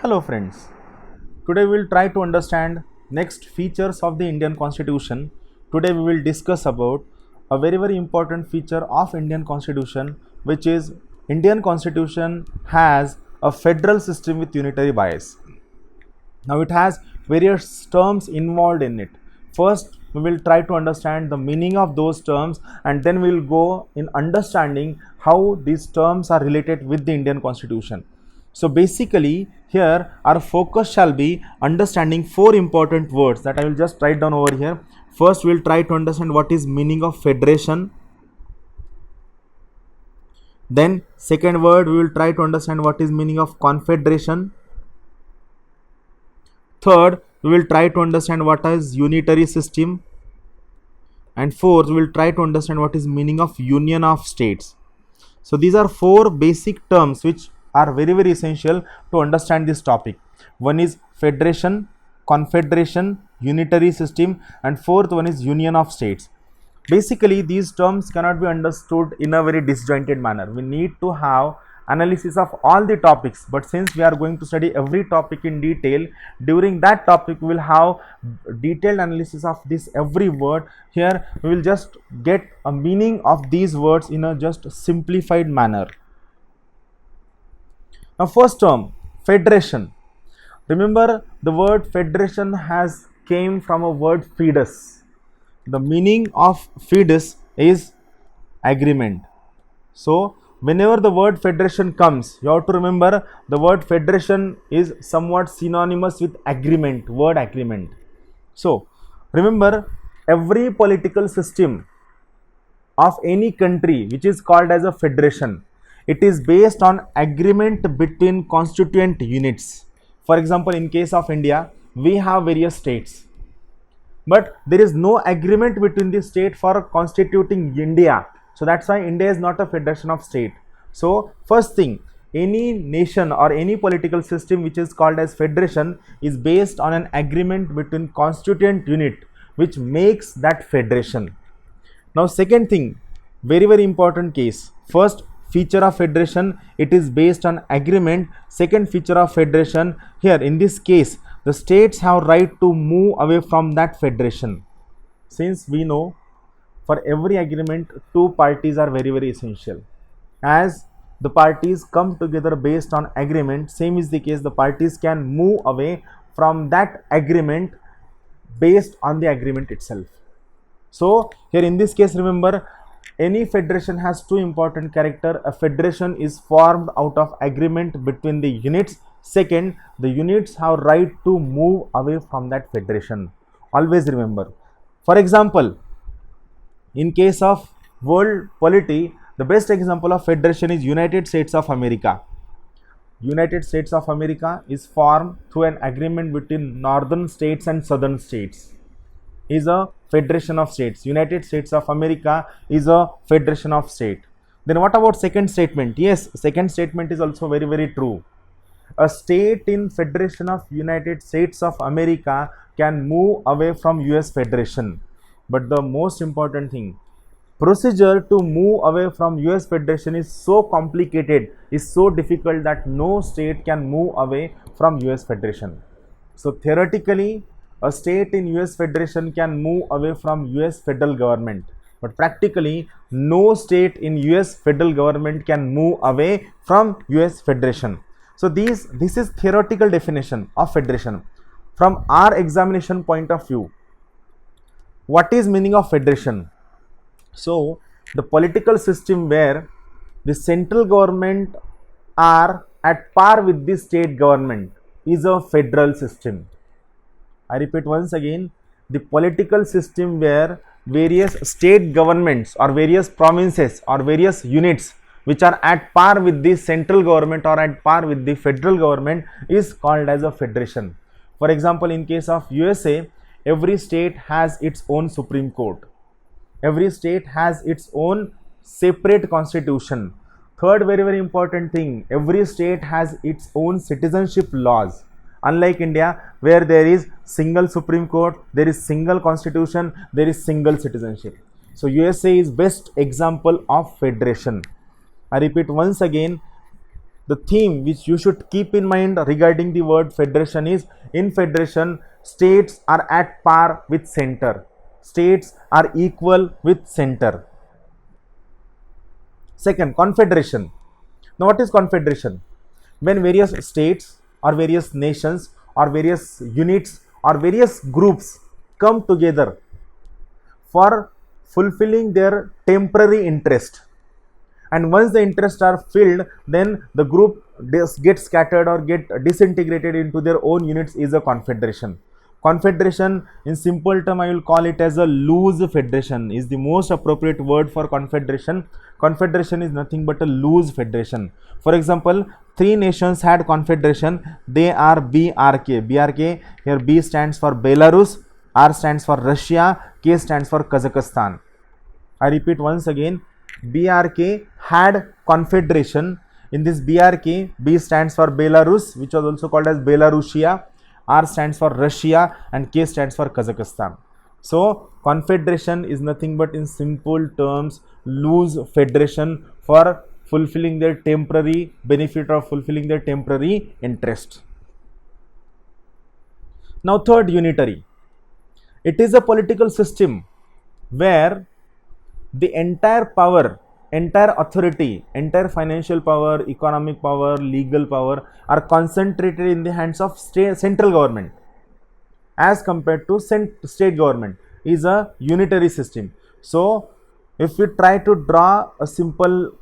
Hello friends, today we will try to understand next features of the Indian Constitution. Today we will discuss about a very important feature of Indian Constitution, which is Indian Constitution has a federal system with unitary bias. Now it has various terms involved in it. First we will try to understand the meaning of those terms, and then we will go in understanding how these terms are related with the Indian Constitution. So basically here our focus shall be understanding four important words that I will just write down over here. First we will try to understand what is meaning of federation. Then second word we will try to understand what is meaning of confederation. Third, we will try to understand what is unitary system, and fourth, we will try to understand what is meaning of union of states. So these are four basic terms which are very essential to understand this topic. One is federation, confederation, unitary system, and fourth one is union of states. Basically, these terms cannot be understood in a very disjointed manner. We need to have analysis of all the topics, but since we are going to study every topic in detail, during that topic we will have detailed analysis of this every word. Here we will just get a meaning of these words in a just simplified manner. Now first term, federation. Remember, the word federation has came from a word fidus. The meaning of fidus is agreement. So whenever the word federation comes, you have to remember the word federation is somewhat synonymous with agreement, word agreement. So remember, every political system of any country which is called as a federation, it is based on agreement between constituent units. For example, in case of India, we have various states, but there is no agreement between the state for constituting India. So that's why India is not a federation of state. So first thing, any nation or any political system which is called as federation is based on an agreement between constituent unit which makes that federation. Now second thing, very important case. First feature of federation, it is based on agreement. Second feature of federation, here in this case the states have right to move away from that federation. Since we know for every agreement two parties are very essential. As the parties come together based on agreement, same is the case, the parties can move away from that agreement based on the agreement itself. So here in this case, remember, any federation has two important character. A federation is formed out of agreement between the units. Second, the units have right to move away from that federation. Always remember. For example, in case of world polity, the best example of federation is United States of America. United States of America is formed through an agreement between northern states and southern states. Is a federation of states. United States of America is a federation of state. Then what about second statement? Yes, second statement is also very true. A state in Federation of United States of America can move away from US Federation. But the most important thing, procedure to move away from US Federation is so complicated, is so difficult that no state can move away from US Federation. So theoretically, a state in US Federation can move away from US federal government, but practically no state in US federal government can move away from US Federation. So this is theoretical definition of federation. From our examination point of view, what is meaning of federation? So the political system where the central government are at par with the state government is a federal system. I repeat once again, the political system where various state governments or various provinces or various units which are at par with the central government or at par with the federal government is called as a federation. For example, in case of USA, every state has its own Supreme Court. Every state has its own separate constitution. Third very important thing, every state has its own citizenship laws. Unlike India, where there is single Supreme Court, there is single constitution, there is single citizenship. So USA is best example of federation. I repeat once again, the theme which you should keep in mind regarding the word federation is, in federation, states are at par with center. States are equal with center. Second, confederation. Now, what is confederation? When various states or various nations or various units or various groups come together for fulfilling their temporary interest, and once the interests are filled, then the group gets scattered or get disintegrated into their own units, is a confederation. Confederation, in simple term, I will call it as a loose federation, is the most appropriate word for confederation. Confederation is nothing but a loose federation. For example, three nations had confederation. They are BRK. BRK, here B stands for Belarus, R stands for Russia, K stands for Kazakhstan. I repeat once again, BRK had confederation. In this BRK, B stands for Belarus, which was also called as Belarusia, R stands for Russia, and K stands for Kazakhstan. So, confederation is nothing but, in simple terms, loose federation for fulfilling their temporary benefit or fulfilling their temporary interest. Now, third, unitary. It is a political system where the entire power, entire authority, entire financial power, economic power, legal power are concentrated in the hands of central government, as compared to state government is a unitary system. So, if we try to draw a simple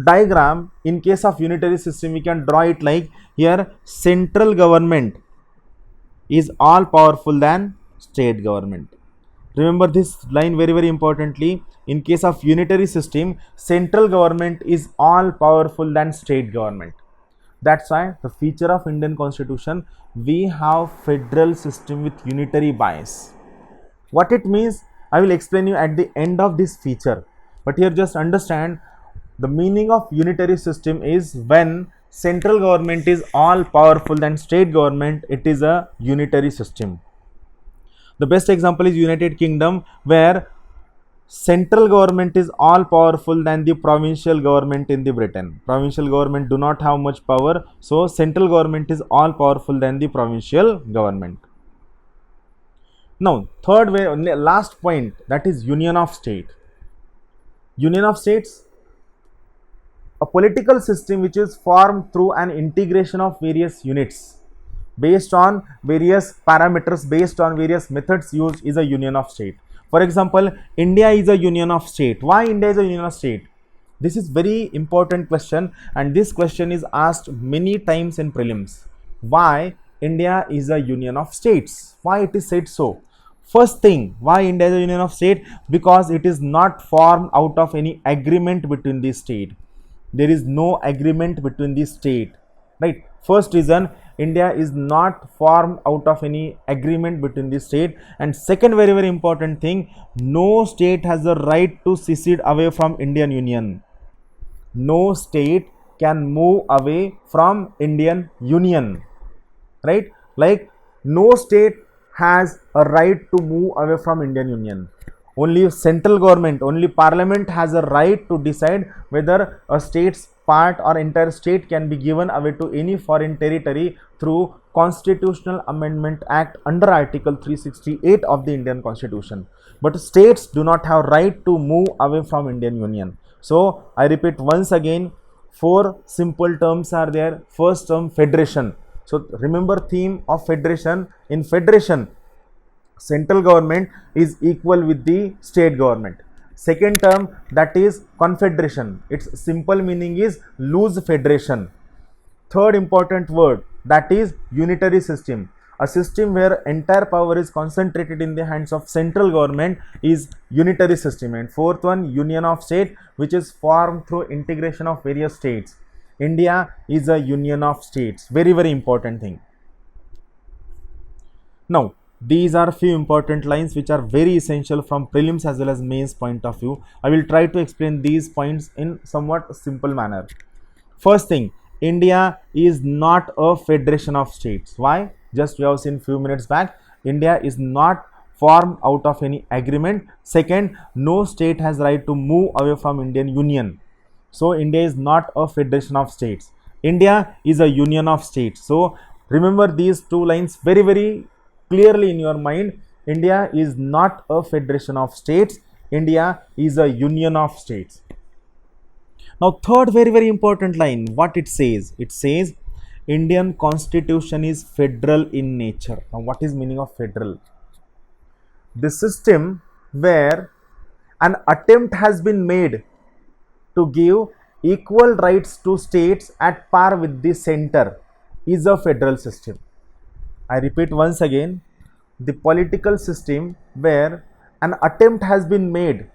diagram in case of unitary system, we can draw it like here: central government is all powerful than state government. Remember this line very importantly. In case of unitary system, central government is all powerful than state government. That's why the feature of Indian Constitution, we have federal system with unitary bias. What it means, I will explain you at the end of this feature. But here just understand, the meaning of unitary system is when central government is all powerful than state government, it is a unitary system. The best example is United Kingdom, where central government is all powerful than the provincial government in the Britain. Provincial government do not have much power, so central government is all powerful than the provincial government. Now, third way, last point, that is union of state. Union of states, a political system which is formed through an integration of various units based on various parameters, based on various methods used, is a union of state. For example, India is a union of state. Why India is a union of state? This is very important question, and this question is asked many times in prelims. Why India is a union of states? Why it is said so? First thing, why India is a union of state? Because it is not formed out of any agreement between the state. There is no agreement between the state, right? First reason, India is not formed out of any agreement between the state. And second very important thing, no state has the right to secede away from Indian Union. No state can move away from Indian Union, right? Like, no state has a right to move away from Indian Union. Only central government, only parliament has a right to decide whether a state's part or entire state can be given away to any foreign territory through Constitutional Amendment Act under Article 368 of the Indian Constitution. But states do not have right to move away from Indian Union. So, I repeat once again, four simple terms are there. First term, federation. So, remember theme of federation. In federation, central government is equal with the state government. Second term, that is confederation. Its simple meaning is loose federation. Third important word, that is unitary system. A system where entire power is concentrated in the hands of central government is unitary system. And fourth one, union of state, which is formed through integration of various states. India is a union of states. Very important thing. Now, these are few important lines which are very essential from prelims as well as mains point of view. I will try to explain these points in somewhat simple manner. First thing, India is not a federation of states. Why? Just we have seen few minutes back, India is not formed out of any agreement. Second, no state has right to move away from Indian Union. So, India is not a federation of states. India is a union of states. So remember these two lines very, very clearly in your mind. India is not a federation of states. India is a union of states. Now, third very, very important line, what it says? It says Indian constitution is federal in nature. Now, what is meaning of federal? The system where an attempt has been made to give equal rights to states at par with the center is a federal system. I repeat once again, the political system where an attempt has been made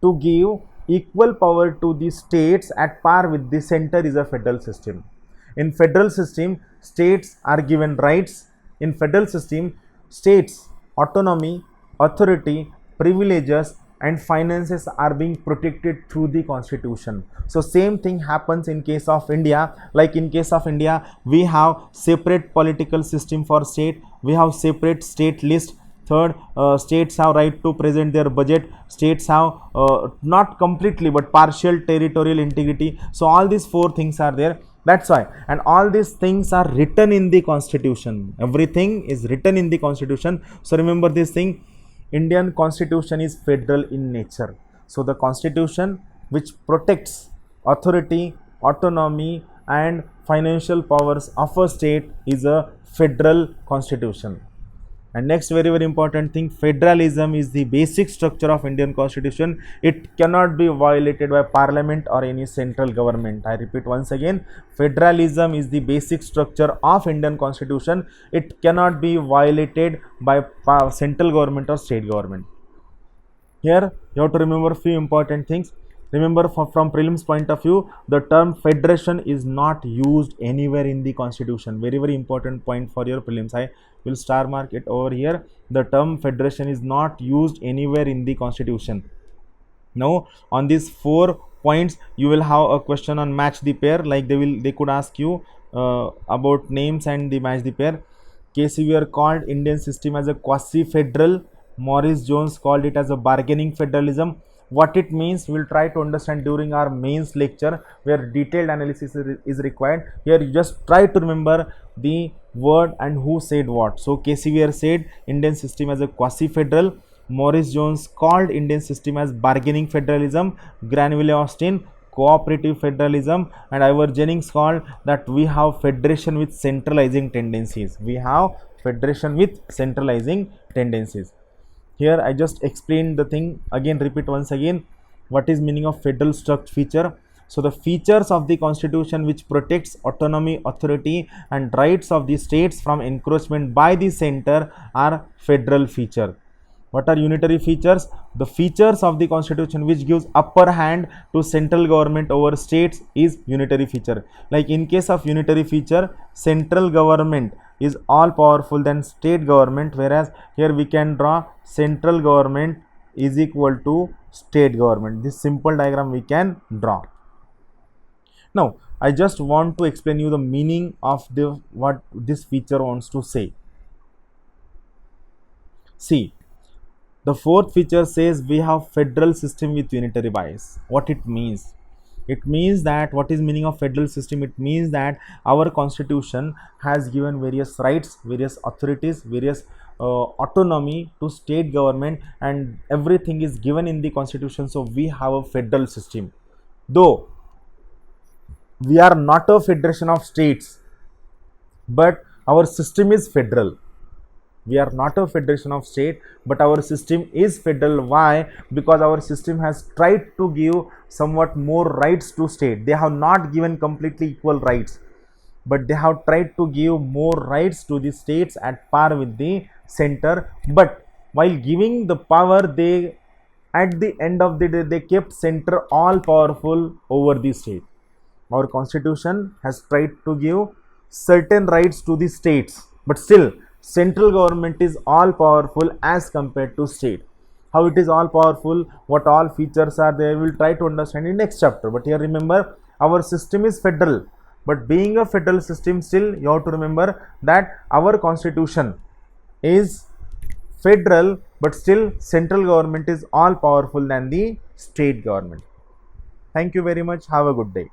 to give equal power to the states at par with the center is a federal system. In federal system, states are given rights. In federal system, states autonomy, authority, privileges and finances are being protected through the constitution. So same thing happens in case of India. Like in case of India, we have separate political system for state, we have separate state list. Third, states have right to present their budget, states have not completely but partial territorial integrity. So all these four things are there, that's why, and all these things are written in the constitution, everything is written in the constitution. So remember this thing, Indian constitution is federal in nature. So the constitution which protects authority, autonomy and financial powers of a state is a federal constitution. And next very, very important thing, federalism is the basic structure of Indian constitution. It cannot be violated by parliament or any central government. I repeat once again, federalism is the basic structure of Indian constitution. It cannot be violated by central government or state government. Here you have to remember few important things. Remember, from prelims point of view, the term federation is not used anywhere in the constitution. Very, very important point for your prelims. I will star mark it over here. The term federation is not used anywhere in the constitution. Now on these 4 points you will have a question on match the pair, like they could ask you about names and the match the pair. KC Weir called Indian system as a quasi-federal. Maurice Jones called it as a bargaining federalism. What it means, we will try to understand during our mains lecture where detailed analysis is required. Here you just try to remember the word and who said what. So KC Weir said Indian system as a quasi-federal. Maurice Jones called Indian system as bargaining federalism. Granville Austin cooperative federalism, and Ivor Jennings called that we have federation with centralizing tendencies. We have federation with centralizing tendencies. Here I just explained the thing, again repeat once again, what is meaning of federal structure feature. So the features of the constitution which protects autonomy, authority and rights of the states from encroachment by the center are federal feature. What are unitary features? The features of the constitution which gives upper hand to central government over states is unitary feature. Like in case of unitary feature, central government is all powerful than state government, whereas here we can draw central government is equal to state government. This simple diagram we can draw. Now I just want to explain you the meaning of what this feature wants to say. See, the fourth feature says we have federal system with unitary bias. What it means? It means that, what is meaning of federal system? It means that our constitution has given various rights, various authorities, various autonomy to state government, and everything is given in the constitution. So we have a federal system. Though we are not a federation of states, but our system is federal. We are not a federation of state, but our system is federal. Why? Because our system has tried to give somewhat more rights to state. They have not given completely equal rights, but they have tried to give more rights to the states at par with the center. But while giving the power, they at the end of the day they kept center all powerful over the state. Our constitution has tried to give certain rights to the states, but still central government is all powerful as compared to state. How it is all powerful, what all features are there, we will try to understand in next chapter. But here remember, our system is federal, but being a federal system, still you have to remember that our constitution is federal, but still central government is all powerful than the state government. Thank you very much. Have a good day.